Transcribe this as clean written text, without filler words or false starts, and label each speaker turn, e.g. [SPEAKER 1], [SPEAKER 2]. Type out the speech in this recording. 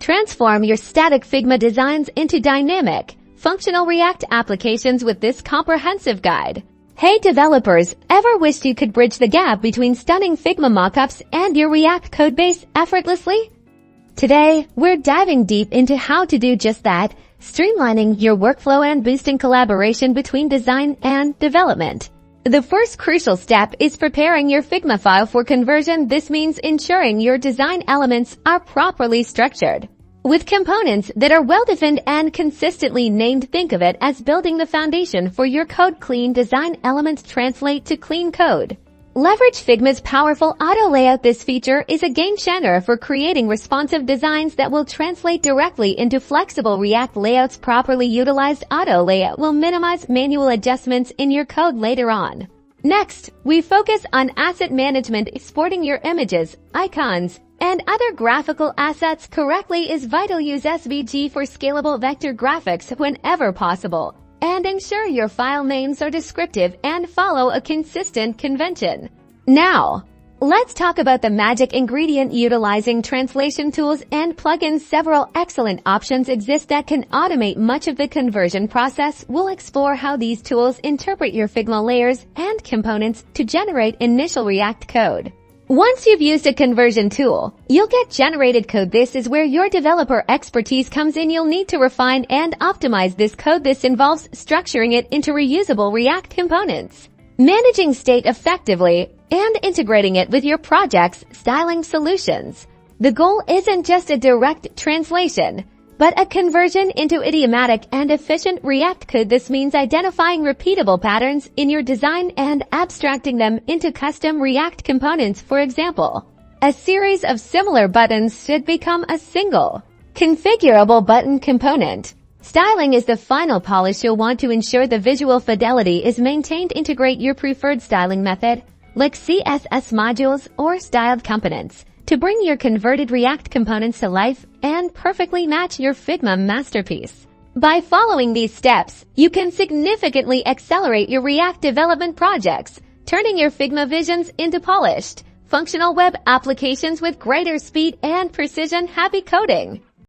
[SPEAKER 1] Transform your static Figma designs into dynamic, functional React applications with this comprehensive guide. Hey developers, ever wished you could bridge the gap between stunning Figma mockups and your React codebase effortlessly? Today, we're diving deep into how to do just that, streamlining your workflow and boosting collaboration between design and development. The first crucial step is preparing your Figma file for conversion. This means ensuring your design elements are properly structured. With components that are well-defined and consistently named, think of it as building the foundation for your code. Clean design elements translate to clean code. Leverage Figma's powerful auto layout. This feature is a game changer for creating responsive designs that will translate directly into flexible React layouts. Properly utilized auto layout will minimize manual adjustments in your code later on. Next, we focus on asset management. Exporting your images, icons, and other graphical assets correctly is vital. Use SVG for scalable vector graphics whenever possible, and ensure your file names are descriptive and follow a consistent convention. Now, let's talk about the magic ingredient: utilizing translation tools and plugins. Several excellent options exist that can automate much of the conversion process. We'll explore how these tools interpret your Figma layers and components to generate initial React code. Once you've used a conversion tool, you'll get generated code. This is where your developer expertise comes in. You'll need to refine and optimize this code. This involves structuring it into reusable React components, managing state effectively, and integrating it with your project's styling solutions. The goal isn't just a direct translation, but a conversion into idiomatic and efficient React code. This means identifying repeatable patterns in your design and abstracting them into custom React components. For example, a series of similar buttons should become a single, configurable button component. Styling is the final polish. You'll want to ensure the visual fidelity is maintained. Integrate your preferred styling method, like CSS modules or styled components, to bring your converted React components to life and perfectly match your Figma masterpiece. By following these steps, you can significantly accelerate your React development projects, turning your Figma visions into polished, functional web applications with greater speed and precision. Happy coding!